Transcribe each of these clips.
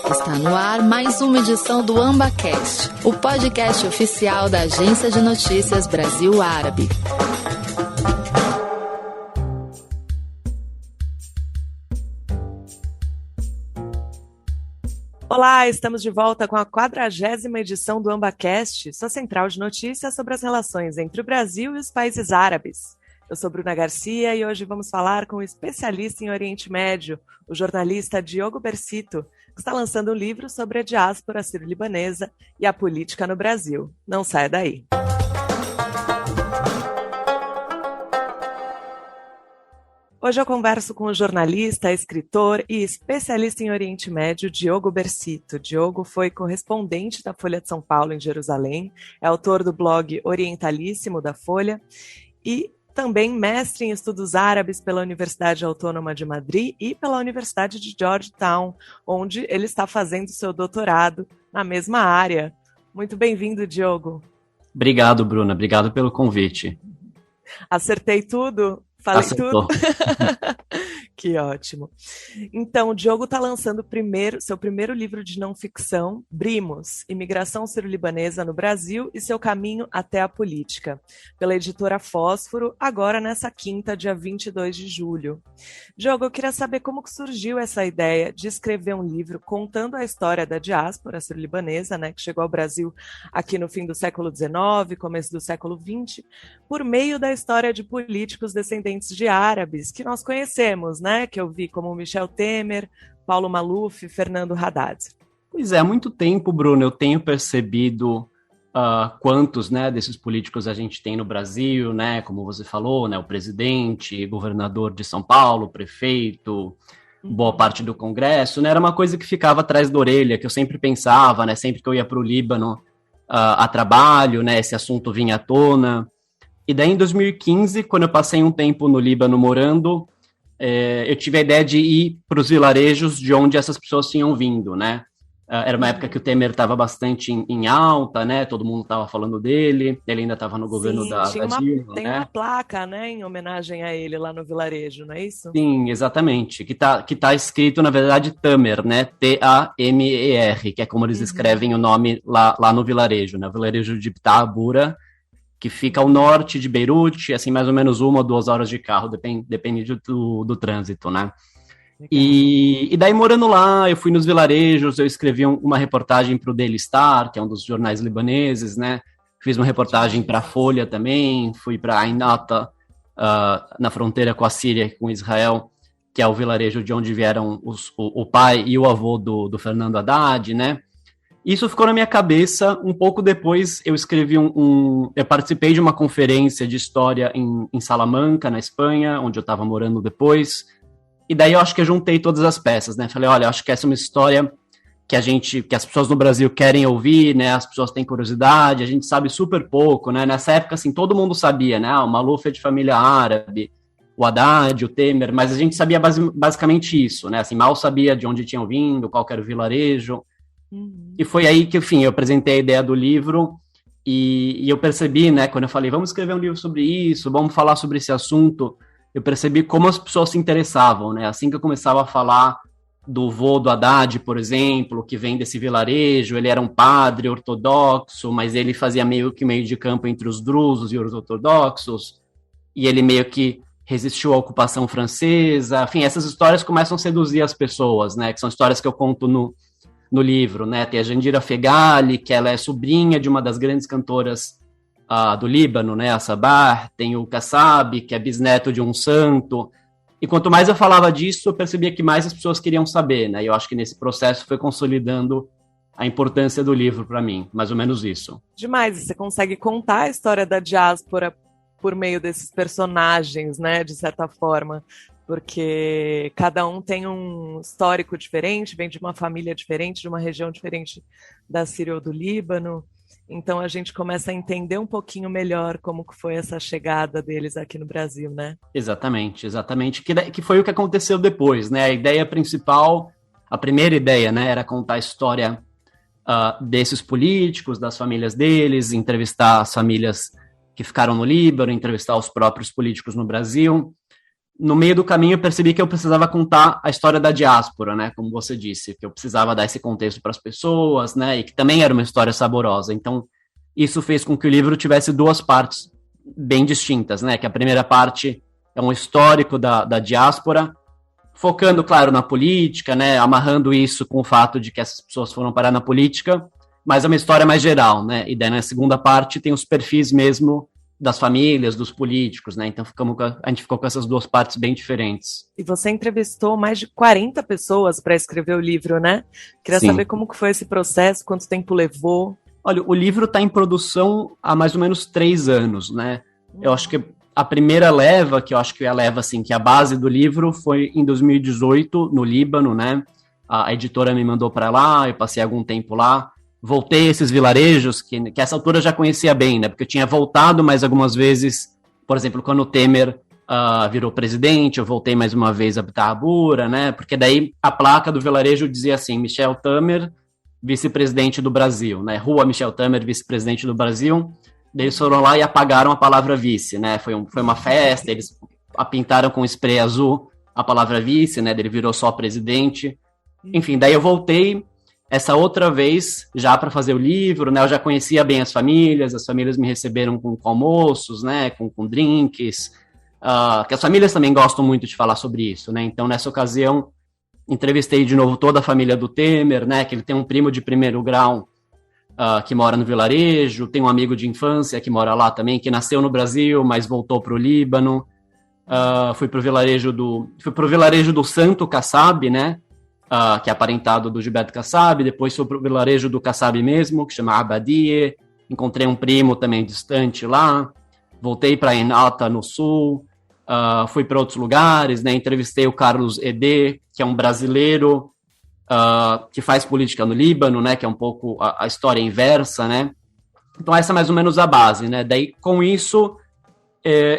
Está no ar mais uma edição do AmbaCast, o podcast oficial da Agência de Notícias Brasil Árabe. Olá, estamos de volta com a 40ª edição do AmbaCast, sua central de notícias sobre as relações entre o Brasil e os países árabes. Eu sou Bruna Garcia e hoje vamos falar com o especialista em Oriente Médio, o jornalista Diogo Bersito, que está lançando um livro sobre a diáspora sírio-libanesa e a política no Brasil. Não saia daí. Hoje eu converso com o jornalista, escritor e especialista em Oriente Médio, Diogo Bersito. Diogo foi correspondente da Folha de São Paulo em Jerusalém, é autor do blog Orientalíssimo da Folha e também mestre em estudos árabes pela Universidade Autônoma de Madrid e pela Universidade de Georgetown, onde ele está fazendo seu doutorado na mesma área. Muito bem-vindo, Diogo. Obrigado, Bruna. Obrigado pelo convite. Acertei tudo? Falei Acertou. tudo? Que ótimo. Então, o Diogo está lançando seu primeiro livro de não-ficção, Brimos, Imigração Sírio-Libanesa no Brasil e seu caminho até a política, pela editora Fósforo, agora nessa quinta, dia 22 de julho. Diogo, eu queria saber como que surgiu essa ideia de escrever um livro contando a história da diáspora sírio-libanesa, né, que chegou ao Brasil aqui no fim do século XIX, começo do século XX, por meio da história de políticos descendentes de árabes, que nós conhecemos, né? Que eu vi como Michel Temer, Paulo Maluf e Fernando Haddad. Pois é, há muito tempo, Bruno, eu tenho percebido quantos, né, desses políticos a gente tem no Brasil, né, como você falou, né, o presidente, governador de São Paulo, prefeito, boa parte do Congresso, né, era uma coisa que ficava atrás da orelha, que eu sempre pensava, né, sempre que eu ia para o Líbano a trabalho, né, esse assunto vinha à tona. E daí, em 2015, quando eu passei um tempo no Líbano morando, eu tive a ideia de ir para os vilarejos de onde essas pessoas tinham vindo, né? Era uma época que o Temer estava bastante em alta, né? Todo mundo estava falando dele, ele ainda estava no governo da Dilma, tem né? uma placa, né, em homenagem a ele lá no vilarejo, não é isso? Sim, exatamente, que tá escrito, na verdade, Tamer, né? T-A-M-E-R, que é como eles escrevem o nome lá no vilarejo, né? O vilarejo de Bura, que fica ao norte de Beirute, assim, mais ou menos 1 ou 2 horas de carro, depende do trânsito, né? E daí, morando lá, eu fui nos vilarejos, eu escrevi uma reportagem para o Daily Star, que é um dos jornais libaneses, né? Fiz uma reportagem para a Folha também, fui para Ain Nata, na fronteira com a Síria e com Israel, que é o vilarejo de onde vieram o pai e o avô do Fernando Haddad, né? Isso ficou na minha cabeça. Um pouco depois eu escrevi eu participei de uma conferência de história em Salamanca, na Espanha, onde eu estava morando depois, e daí eu acho que eu juntei todas as peças, né? Falei, olha, acho que essa é uma história que as pessoas no Brasil querem ouvir, né? As pessoas têm curiosidade, a gente sabe super pouco, né? Nessa época, assim, todo mundo sabia, né? O Maluf é de família árabe, o Haddad, o Temer, mas a gente sabia basicamente isso, né? Assim, mal sabia de onde tinham vindo, qual era o vilarejo. E foi aí que, enfim, eu apresentei a ideia do livro e eu percebi, né, quando eu falei, vamos escrever um livro sobre isso, vamos falar sobre esse assunto, eu percebi como as pessoas se interessavam, né, assim que eu começava a falar do vô do Haddad, por exemplo, que vem desse vilarejo, ele era um padre ortodoxo, mas ele fazia meio de campo entre os drusos e os ortodoxos, e ele meio que resistiu à ocupação francesa, enfim, essas histórias começam a seduzir as pessoas, né, que são histórias que eu conto no livro, né? Tem a Jandira Fegali, que ela é sobrinha de uma das grandes cantoras do Líbano, né? A Sabah. Tem o Kassab, que é bisneto de um santo. E quanto mais eu falava disso, eu percebia que mais as pessoas queriam saber, né? E eu acho que nesse processo foi consolidando a importância do livro para mim, mais ou menos isso. Demais, você consegue contar a história da diáspora por meio desses personagens, né? De certa forma. Porque cada um tem um histórico diferente, vem de uma família diferente, de uma região diferente da Síria ou do Líbano. Então a gente começa a entender um pouquinho melhor como que foi essa chegada deles aqui no Brasil, né? Exatamente. Que foi o que aconteceu depois, né? A ideia principal, a primeira ideia, né, era contar a história desses políticos, das famílias deles, entrevistar as famílias que ficaram no Líbano, entrevistar os próprios políticos no Brasil. no meio do caminho eu percebi que eu precisava contar a história da diáspora, né, como você disse, que eu precisava dar esse contexto para as pessoas, né, e que também era uma história saborosa. Então, isso fez com que o livro tivesse duas partes bem distintas, né, que a primeira parte é um histórico da diáspora, focando, claro, na política, né, amarrando isso com o fato de que essas pessoas foram parar na política, mas é uma história mais geral, né, e daí na segunda parte tem os perfis mesmo das famílias, dos políticos, né, então a gente ficou com essas duas partes bem diferentes. E você entrevistou mais de 40 pessoas para escrever o livro, né? Queria saber como que foi esse processo, quanto tempo levou. Olha, o livro está em produção há mais ou menos 3 anos, né, eu acho que a primeira leva, que eu acho que é a leva, assim, que é a base do livro, foi em 2018, no Líbano, né? A editora me mandou para lá, eu passei algum tempo lá. Voltei a esses vilarejos, que essa altura eu já conhecia bem, né? Porque eu tinha voltado mais algumas vezes, por exemplo, quando o Temer virou presidente, eu voltei mais uma vez a Bitarrabura, né? Porque daí a placa do vilarejo dizia assim, Michel Temer, vice-presidente do Brasil, né? Rua Michel Temer, vice-presidente do Brasil. Eles foram lá e apagaram a palavra vice, né? Foi uma festa, eles pintaram com spray azul a palavra vice, né? Ele virou só presidente. Enfim, daí eu voltei essa outra vez já para fazer o livro, né? Eu já conhecia bem as famílias me receberam com almoços, né? Com drinks, que as famílias também gostam muito de falar sobre isso, né? Então, nessa ocasião, entrevistei de novo toda a família do Temer, né? Que ele tem um primo de primeiro grau que mora no vilarejo, tem um amigo de infância que mora lá também, que nasceu no Brasil, mas voltou para o Líbano. Fui para o vilarejo do Santo Kassab, né, que é aparentado do Gilberto Kassab, depois fui para o vilarejo do Kassab mesmo, que chama Abadie, encontrei um primo também distante lá, voltei para Enalta, no sul, fui para outros lugares, né, entrevistei o Carlos Ede, que é um brasileiro, que faz política no Líbano, né, que é um pouco a história inversa, né, então essa é mais ou menos a base, né, daí com isso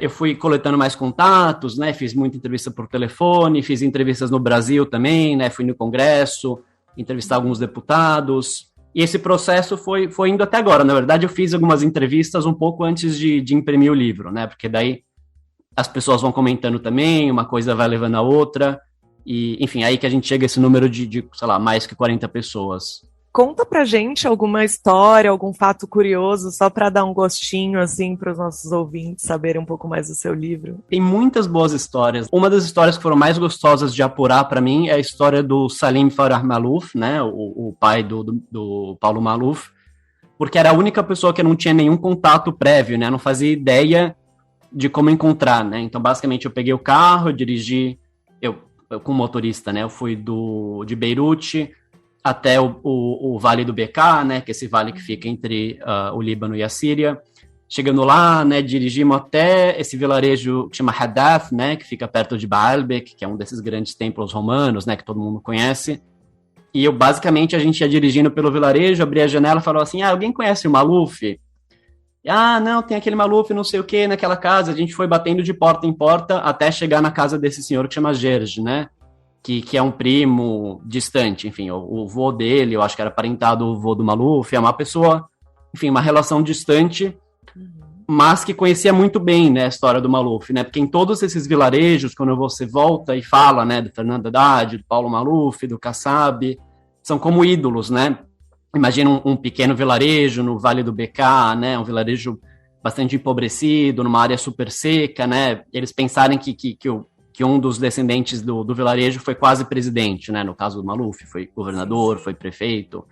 eu fui coletando mais contatos, né, fiz muita entrevista por telefone, fiz entrevistas no Brasil também, né, fui no Congresso, entrevistar alguns deputados, e esse processo foi indo até agora. Na verdade eu fiz algumas entrevistas um pouco antes de imprimir o livro, né, porque daí as pessoas vão comentando também, uma coisa vai levando a outra, e, enfim, aí que a gente chega a esse número de, sei lá, mais que 40 pessoas. Conta pra gente alguma história, algum fato curioso, só para dar um gostinho, assim, para os nossos ouvintes saberem um pouco mais do seu livro. Tem muitas boas histórias. Uma das histórias que foram mais gostosas de apurar para mim é a história do Salim Farah Maluf, né, o pai do Paulo Maluf, porque era a única pessoa que não tinha nenhum contato prévio, né, não fazia ideia de como encontrar, né, então basicamente eu peguei o carro, eu dirigi, eu com o motorista, né, eu fui de Beirute até o Vale do Bekaa, né, que é esse vale que fica entre o Líbano e a Síria. Chegando lá, né, dirigimos até esse vilarejo que chama Hadaf, né, que fica perto de Baalbek, que é um desses grandes templos romanos, né, que todo mundo conhece. E basicamente, a gente ia dirigindo pelo vilarejo, abri a janela e falou assim, alguém conhece o Maluf? Não, tem aquele Maluf, não sei o que, naquela casa. A gente foi batendo de porta em porta até chegar na casa desse senhor que chama Gerge, né? Que é um primo distante, enfim, o vô dele, eu acho que era parentado o vô do Maluf, é uma pessoa, enfim, uma relação distante, mas que conhecia muito bem, né, a história do Maluf, né? Porque em todos esses vilarejos, quando você volta e fala, né, do Fernando Haddad, do Paulo Maluf, do Kassab, são como ídolos, né? Imagina um pequeno vilarejo no Vale do Bekaa, né, um vilarejo bastante empobrecido, numa área super seca, né, eles pensarem que um dos descendentes do vilarejo foi quase presidente, né, no caso do Maluf, foi governador, foi prefeito.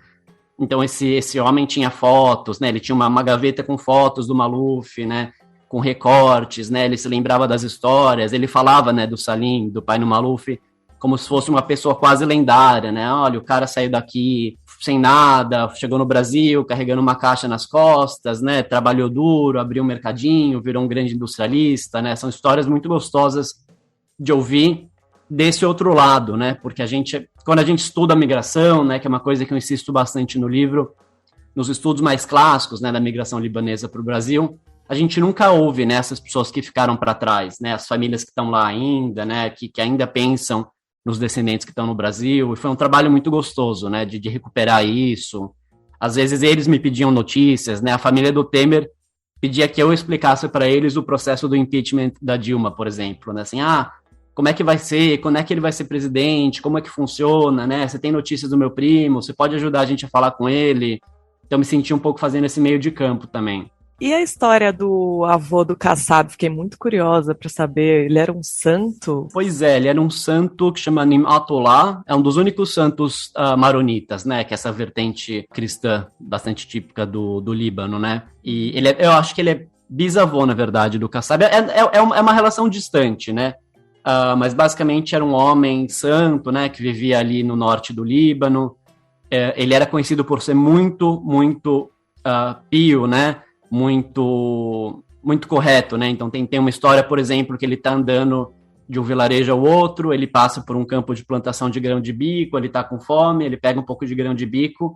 Então esse homem tinha fotos, né, ele tinha uma gaveta com fotos do Maluf, né, com recortes, né, ele se lembrava das histórias, ele falava, né, do Salim, do pai do Maluf, como se fosse uma pessoa quase lendária, né, olha, o cara saiu daqui sem nada, chegou no Brasil carregando uma caixa nas costas, né, trabalhou duro, abriu um mercadinho, virou um grande industrialista, né, são histórias muito gostosas de ouvir desse outro lado, né, porque quando a gente estuda a migração, né, que é uma coisa que eu insisto bastante no livro, nos estudos mais clássicos, né, da migração libanesa para o Brasil, a gente nunca ouve, né, essas pessoas que ficaram para trás, né, as famílias que estão lá ainda, né, que ainda pensam nos descendentes que estão no Brasil, e foi um trabalho muito gostoso, né, de recuperar isso. Às vezes eles me pediam notícias, né, a família do Temer pedia que eu explicasse para eles o processo do impeachment da Dilma, por exemplo, né, assim, como é que vai ser, quando é que ele vai ser presidente, como é que funciona, né? Você tem notícias do meu primo, você pode ajudar a gente a falar com ele. Então, me senti um pouco fazendo esse meio de campo também. E a história do avô do Kassab? Fiquei muito curiosa para saber. Ele era um santo? Pois é, ele era um santo que chama Ni'matullah, é um dos únicos santos maronitas, né? Que é essa vertente cristã bastante típica do Líbano, né? E eu acho que ele é bisavô, na verdade, do Kassab. É uma relação distante, né? Mas basicamente era um homem santo, né? Que vivia ali no norte do Líbano. Ele era conhecido por ser muito, muito pio, né? Muito correto, né? Então tem uma história, por exemplo, que ele está andando de um vilarejo ao outro, ele passa por um campo de plantação de grão de bico, ele está com fome, ele pega um pouco de grão de bico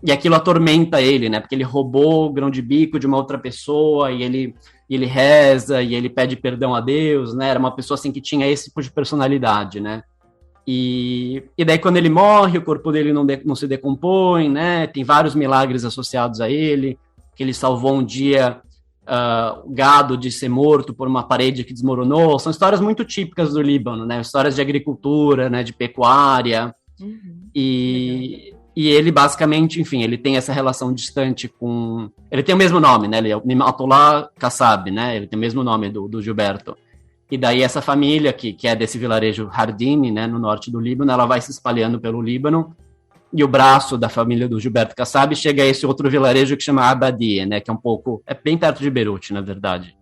e aquilo atormenta ele, né? Porque ele roubou o grão de bico de uma outra pessoa e ele reza e ele pede perdão a Deus, né? Era uma pessoa assim que tinha esse tipo de personalidade, né? E daí quando ele morre, o corpo dele não se decompõe, né? Tem vários milagres associados a ele, que ele salvou um dia gado de ser morto por uma parede que desmoronou. São histórias muito típicas do Líbano, né? Histórias de agricultura, né? De pecuária. E ele basicamente, enfim, ele tem essa relação distante com... Ele tem o mesmo nome, né? Ele é o Ni'matullah Kassab, né? Ele tem o mesmo nome do Gilberto. E daí essa família, que é desse vilarejo Hardini, né? No norte do Líbano, ela vai se espalhando pelo Líbano. E o braço da família do Gilberto Kassab chega a esse outro vilarejo que chama Abadia, né? Que é bem perto de Beirute, na verdade.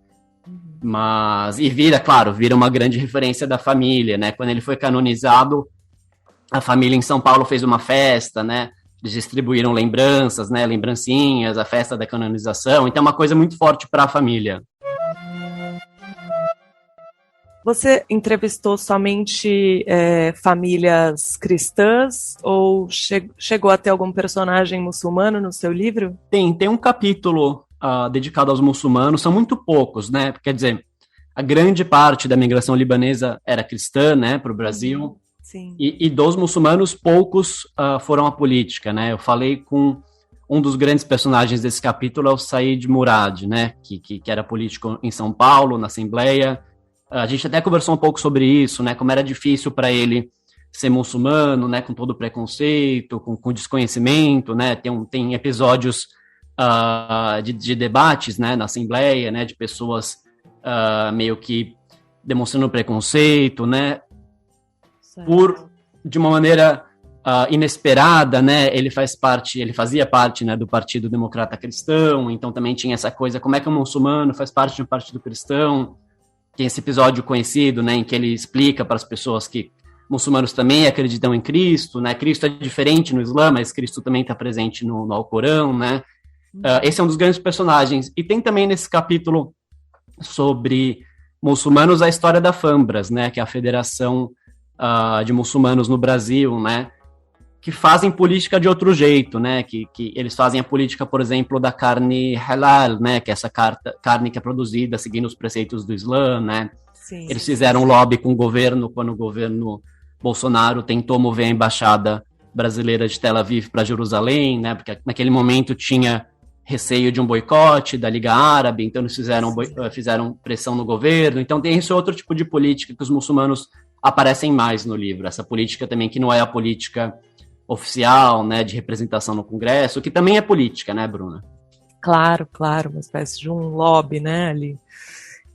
Mas, e vira uma grande referência da família, né? Quando ele foi canonizado, a família em São Paulo fez uma festa, né? Eles distribuíram lembranças, né? Lembrancinhas, a festa da canonização. Então é uma coisa muito forte para a família. Você entrevistou somente famílias cristãs ou chegou a ter algum personagem muçulmano no seu livro? Tem um capítulo dedicado aos muçulmanos, são muito poucos, né? Quer dizer, a grande parte da migração libanesa era cristã, né, para o Brasil. Sim. E dos muçulmanos, poucos foram à política, né? Eu falei com um dos grandes personagens desse capítulo, é o Said Murad, né? Que era político em São Paulo, na Assembleia. A gente até conversou um pouco sobre isso, né? Como era difícil para ele ser muçulmano, né? Com todo o preconceito, com desconhecimento, né? Tem episódios de debates, né? Na Assembleia, né? De pessoas meio que demonstrando preconceito, né? De uma maneira inesperada, né? Ele fazia parte, né? Do Partido Democrata Cristão, então também tinha essa coisa, como é que um muçulmano faz parte de um partido cristão? Tem esse episódio conhecido, né, em que ele explica para as pessoas que muçulmanos também acreditam em Cristo, né? Cristo é diferente no Islã, mas Cristo também está presente no Alcorão, né? Esse é um dos grandes personagens. E tem também nesse capítulo sobre muçulmanos a história da Fambras, né? Que é a Federação de Muçulmanos no Brasil, né? Que fazem política de outro jeito, né? Que eles fazem a política, por exemplo, da carne halal, né? Que é essa carne que é produzida seguindo os preceitos do Islã, né? Sim. Eles fizeram lobby com o governo quando o governo Bolsonaro tentou mover a embaixada brasileira de Tel Aviv para Jerusalém, né? Porque naquele momento tinha receio de um boicote da Liga Árabe, então eles fizeram pressão no governo. Então tem esse outro tipo de política que os muçulmanos aparecem mais no livro. Essa política também que não é a política oficial, né, de representação no Congresso, que também é política, né, Bruna? Claro, uma espécie de um lobby, né, ali.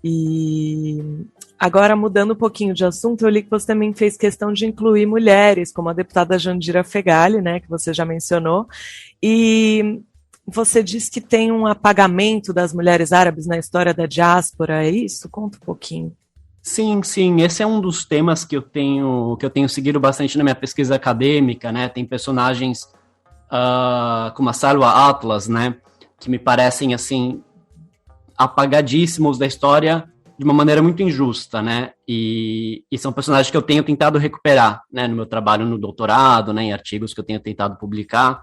E agora, mudando um pouquinho de assunto, eu li que você também fez questão de incluir mulheres, como a deputada Jandira Fegali, né, que você já mencionou, e você diz que tem um apagamento das mulheres árabes na história da diáspora, é isso? Conta um pouquinho. Sim, esse é um dos temas que eu tenho seguido bastante na minha pesquisa acadêmica, né? Tem personagens como a Salwa Atlas, né? Que me parecem, assim, apagadíssimos da história de uma maneira muito injusta, né? E são personagens que eu tenho tentado recuperar, né? No meu trabalho no doutorado, né? Em artigos que eu tenho tentado publicar,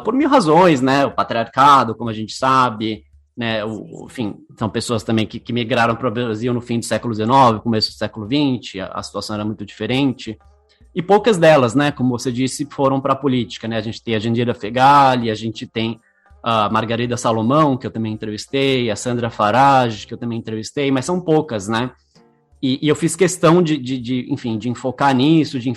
por mil razões, né? O patriarcado, como a gente sabe, né, enfim, são pessoas também que migraram para o Brasil no fim do século XIX, começo do século XX, a situação era muito diferente, e poucas delas, né, como você disse, foram para a política, né, a gente tem a Jandira Fegali, a gente tem a Margarida Salomão, que eu também entrevistei, a Sandra Farage, que eu também entrevistei, mas são poucas, né, E eu fiz questão enfim, de enfocar nisso, de